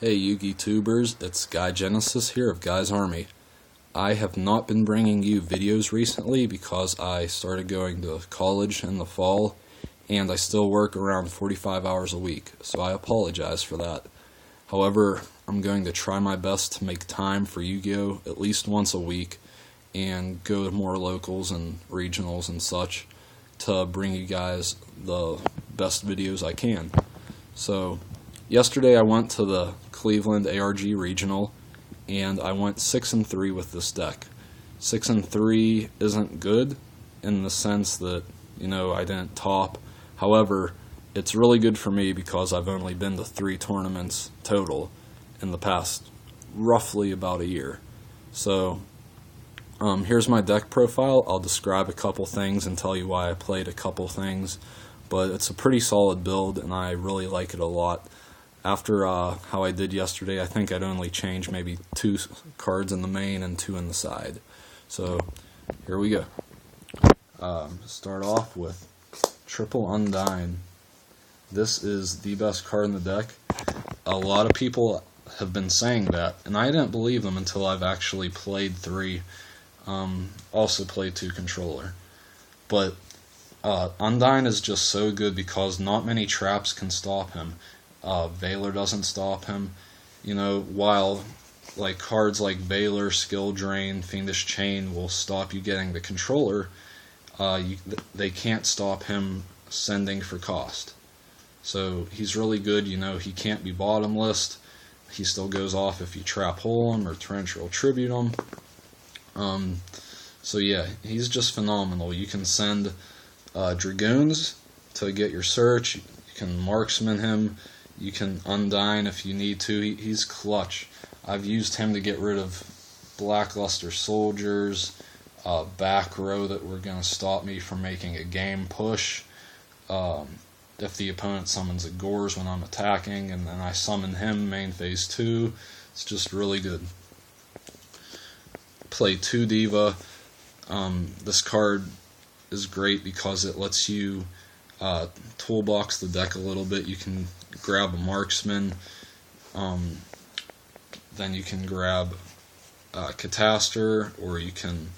Hey Yugi Tubers, it's Guy Genesis here of Guy's Army. I have not been bringing you videos recently because I started going to college in the fall and I still work around 45 hours a week, so I apologize for that. However, I'm going to try my best to make time for Yu-Gi-Oh! At least once a week and go to more locals and regionals and such to bring you guys the best videos I can. So, yesterday I went to the Cleveland ARG Regional, and I went 6-3 with this deck. 6-3 isn't good in the sense that, I didn't top. However, it's really good for me because I've only been to 3 tournaments total in the past roughly about a year. So, here's my deck profile. I'll describe a couple things and tell you why I played a couple things, but it's a pretty solid build and I really like it a lot. After how I did yesterday, I think I'd only change maybe 2 cards in the main and 2 in the side. So, here we go. Start off with Triple Undyne. This is the best card in the deck. A lot of people have been saying that, and I didn't believe them until I've actually played 3. Also played 2 controller. But Undyne is just so good because not many traps can stop him. Valor doesn't stop him. While cards like Valor, Skill Drain, Fiendish Chain will stop you getting the controller, they can't stop him sending for cost. So he's really good. He can't be bottomless. He still goes off if you trap hole him or torrential tribute him. So yeah, he's just phenomenal. You can send Dragoons to get your search. You can marksman him. You can Undyne if you need to. He's clutch. I've used him to get rid of Blackluster Soldiers, back row that were going to stop me from making a game push. If the opponent summons a Gores when I'm attacking, and then I summon him main phase 2, it's just really good. Play 2 Diva. This card is great because it lets you toolbox the deck a little bit. You can grab a marksman, then you can grab Catastor, or you can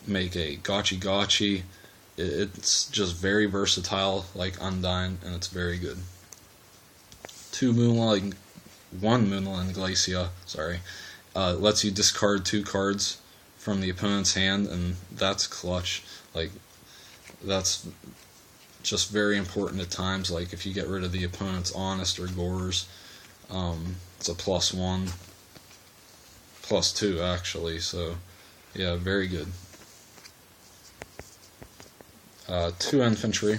make a Gotchi. It's just very versatile like Undyne, and it's very good. 1 Moonlight Glacia, lets you discard 2 cards from the opponent's hand, and that's clutch. That's just very important at times, like if you get rid of the opponent's Honest or Gores. It's a +1, +2 actually, so yeah, very good. 2 Infantry.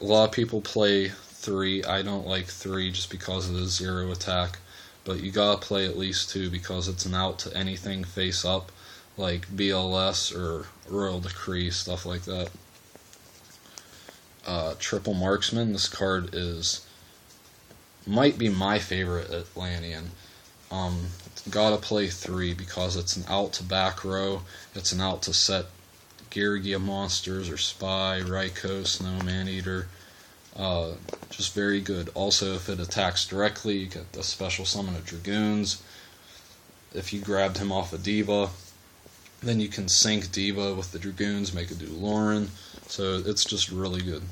A lot of people play 3. I don't like 3 just because of the 0 attack, but you gotta play at least 2 because it's an out to anything face up, like BLS or Royal Decree, stuff like that. Triple Marksman. This card might be my favorite Atlantean. Gotta play 3 because it's an out to back row. It's an out to set Ghirgia monsters or Spy, Raikou, Snow Maneater. Just very good. Also, if it attacks directly, you get the special summon of Dragoons. If you grabbed him off a Diva, then you can sync Diva with the Dragoons, make it do Lauren. So it's just really good.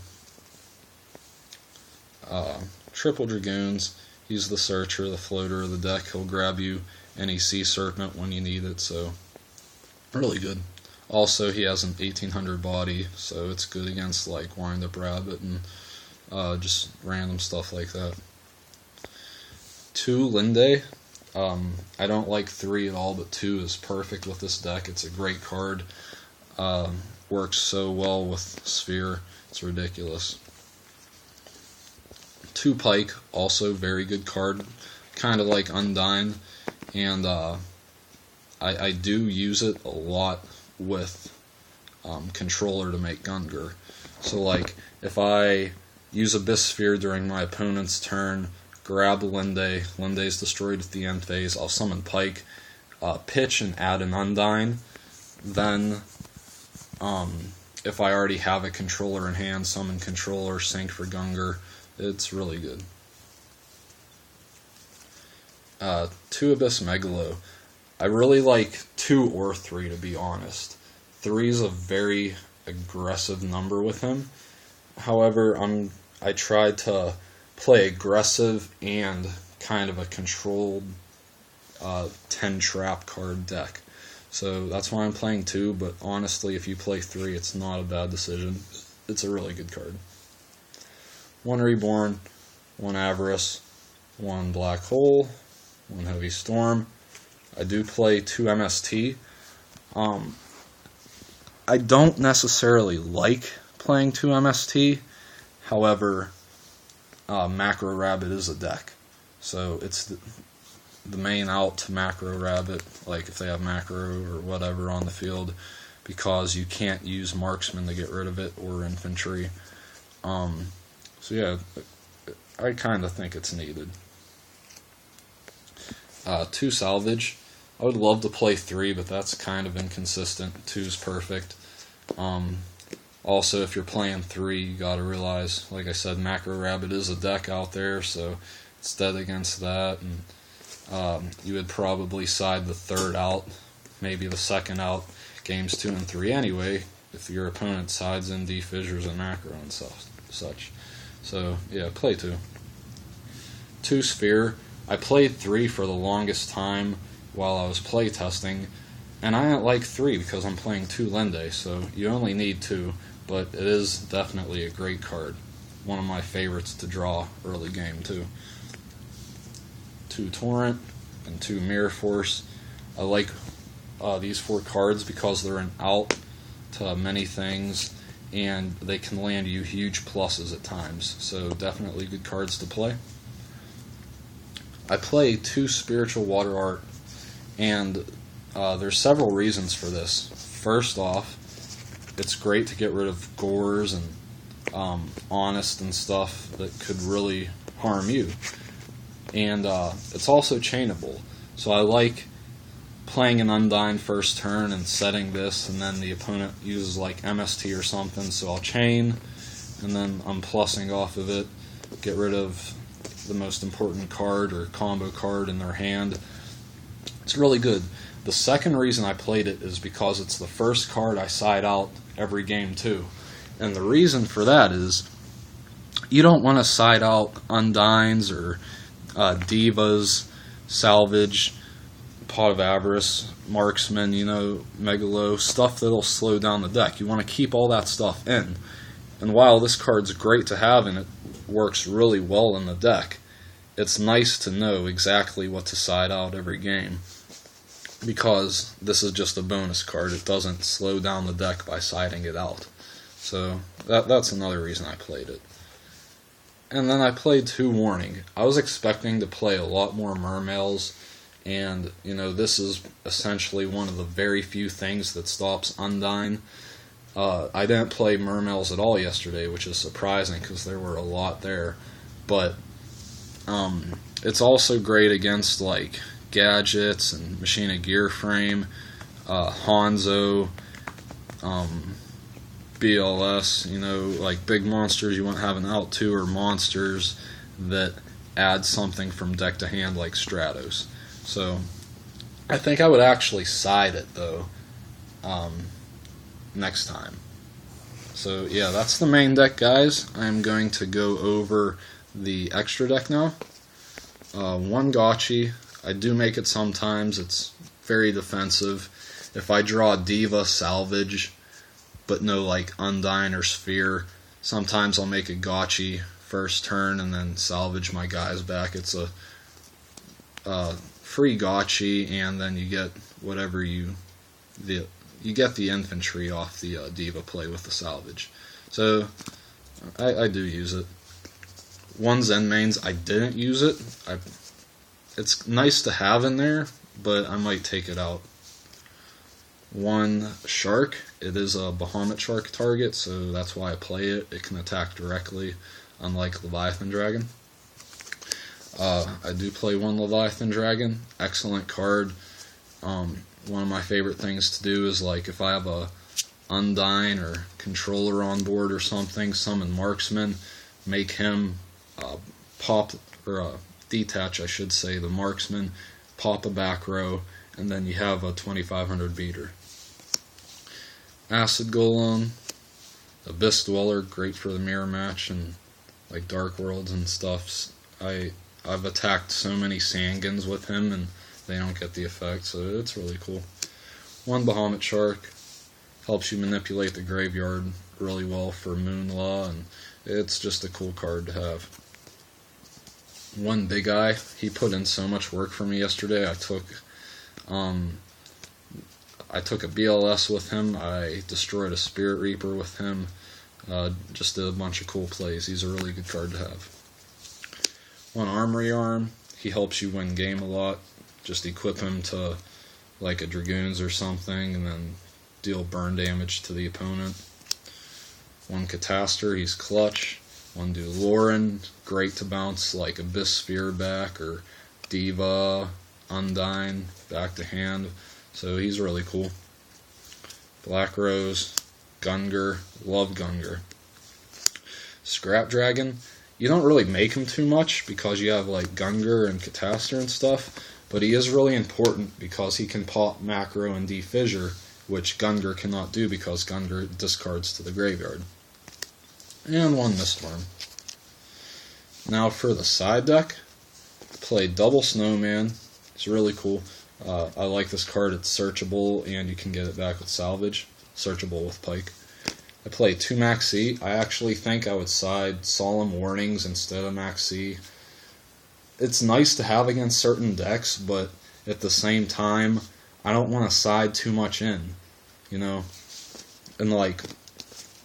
Triple Dragoons. He's the searcher, the floater of the deck. He'll grab you any Sea Serpent when you need it, so really good. Also, he has an 1800 body, so it's good against like Wind-Up Rabbit and just random stuff like that. 2 Linde. I don't like 3 at all, but 2 is perfect with this deck. It's a great card. Works so well with Sphere. It's ridiculous. 2 Pike, also very good card. Kind of like Undyne, and I do use it a lot with controller to make Gungnir. So like if I use Abyss Sphere during my opponent's turn, grab Linde, Linde's destroyed at the end phase, I'll summon Pike, pitch and add an Undyne, then if I already have a controller in hand, summon controller, sync for Gungnir. It's really good. 2 Abyss Megalo. I really like 2 or 3, to be honest. 3 is a very aggressive number with him. However, I tried to play aggressive and kind of a controlled 10 trap card deck. So that's why I'm playing 2, but honestly, if you play 3, it's not a bad decision. It's a really good card. 1 Reborn, 1 Avarice, 1 Black Hole, 1 Heavy Storm. I do play 2 MST. I don't necessarily like playing 2 MST. However, Macro Rabbit is a deck. So it's the main out to Macro Rabbit, like if they have Macro or whatever on the field, because you can't use Marksman to get rid of it, or Infantry. So yeah, I kind of think it's needed. 2 Salvage. I would love to play 3, but that's kind of inconsistent. 2's perfect. Also, if you're playing 3, you gotta realize, like I said, Macro Rabbit is a deck out there, so it's dead against that, and you would probably side the 3rd out, maybe the 2nd out, games 2 and 3 anyway, if your opponent sides in D-Fissures and Macro and such. So, yeah, play 2. 2 Sphere. I played 3 for the longest time while I was playtesting, and I didn't like 3 because I'm playing 2 Lende, so you only need 2, but it is definitely a great card. One of my favorites to draw early game, too. 2 Torrent and 2 Mirror Force. I like these 4 cards because they're an out to many things, and they can land you huge pluses at times, so definitely good cards to play. I play 2 Spiritual Water Art, and there's several reasons for this. First off, it's great to get rid of Gores and Honest and stuff that could really harm you. And it's also chainable. So I like playing an Undyne first turn and setting this, and then the opponent uses like MST or something, so I'll chain, and then I'm plussing off of it, get rid of the most important card or combo card in their hand. It's really good. The second reason I played it is because it's the first card I side out every game too. And the reason for that is you don't want to side out Undynes or Divas, Salvage, Pot of Avarice, Marksman, Megalo, stuff that'll slow down the deck. You want to keep all that stuff in. And while this card's great to have and it works really well in the deck, it's nice to know exactly what to side out every game, because this is just a bonus card. It doesn't slow down the deck by siding it out. So that's another reason I played it. And then I played 2 Warning. I was expecting to play a lot more Mermails, and this is essentially one of the very few things that stops Undyne. I didn't play Mermails at all yesterday, which is surprising because there were a lot there. But it's also great against like Gadgets and Machina Gear Frame, Hanzo, BLS, like big monsters you want to have an out to, or monsters that add something from deck to hand like Stratos. So I think I would actually side it though next time. So yeah, that's the main deck, guys. I'm going to go over the extra deck now. 1 Gotchi. I do make it sometimes. It's very defensive. If I draw Diva, Salvage, but no like Undyne or Sphere, sometimes I'll make a Gotchi first turn and then salvage my guys back. It's a free Gotchi, and then you get whatever you get the infantry off the Diva play with the salvage. So I do use it. 1 Zenmaines, I didn't use it. It's nice to have in there, but I might take it out. 1 Shark. It is a Bahamut Shark target, so that's why I play it. It can attack directly, unlike Leviathan Dragon. I do play 1 Leviathan Dragon. Excellent card. One of my favorite things to do is, like, if I have a Undyne or Controller on board or something, summon Marksman, make him pop or detach, I should say, the marksman, pop a back row, and then you have a 2500 beater. Acid Golem, Abyss Dweller, great for the mirror match and like Dark Worlds and stuff. I've attacked so many Sangans with him and they don't get the effect, so it's really cool. One Bahamut Shark, helps you manipulate the graveyard really well for Moon Law, and it's just a cool card to have. One Big Eye, he put in so much work for me yesterday. I took a BLS with him, I destroyed a Spirit Reaper with him, just did a bunch of cool plays. He's a really good card to have. One Armory Arm, he helps you win game a lot. Just equip him to like a Dragoons or something and then deal burn damage to the opponent. One Cataster, he's clutch. One Doloran, great to bounce like Abyss Sphere back or Diva, Undyne, back to hand. So he's really cool. Black Rose, Gungar, love Gungar. Scrap Dragon, you don't really make him too much because you have like Gungar and Cataster and stuff, but he is really important because he can pop Macro and Defissure, which Gungar cannot do because Gungar discards to the graveyard. And one Mistworm. Now for the side deck, play Double Snowman. It's really cool. I like this card. It's searchable and you can get it back with salvage. Searchable with Pike. I play 2 Max C. I actually think I would side Solemn Warnings instead of Max C. It's nice to have against certain decks, but at the same time, I don't want to side too much in, you know, and like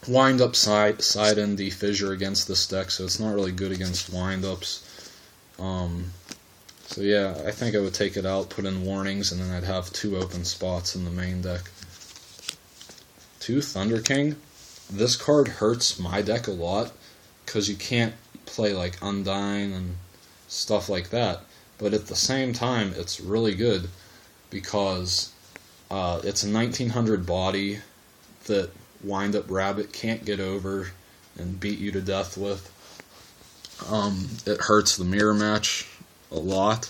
wind up side in Defissure against this deck, so it's not really good against wind ups. So yeah, I think I would take it out, put in Warnings, and then I'd have 2 open spots in the main deck. 2 Thunder King. This card hurts my deck a lot because you can't play like Undyne and stuff like that, but at the same time it's really good because it's a 1900 body that Wind Up Rabbit can't get over and beat you to death with. It hurts the mirror match a lot,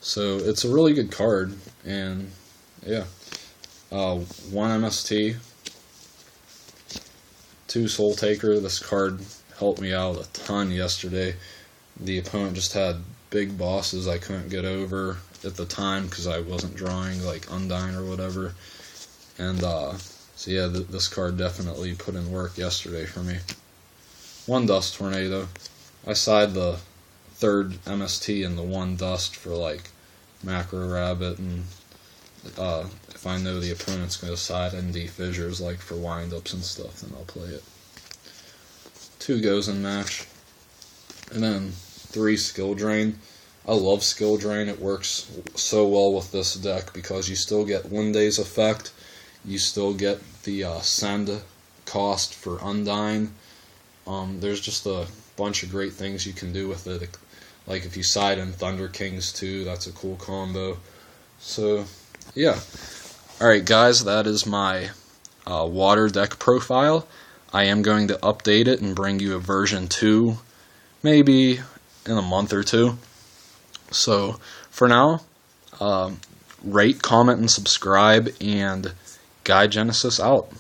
so it's a really good card. And yeah, 1 MST, 2 Soul Taker. This card helped me out a ton yesterday. The opponent just had big bosses I couldn't get over at the time because I wasn't drawing like Undyne or whatever. And so yeah, this card definitely put in work yesterday for me. 1 Dust Tornado. I side the 3rd MST and the 1 Dust for like Macro Rabbit, and if I know the opponent's going to side in Defissures like for wind-ups and stuff, then I'll play it. 2 Gozen Match. And then 3 Skill Drain. I love Skill Drain. It works so well with this deck because you still get Linde's effect. You still get the send cost for Undyne. There's just a bunch of great things you can do with it. Like if you side in Thunder Kings too, that's a cool combo. So yeah. Alright guys, that is my water deck profile. I am going to update it and bring you a version 2 maybe in a month or 2. So for now, rate, comment, and subscribe, and Guy Genesis out.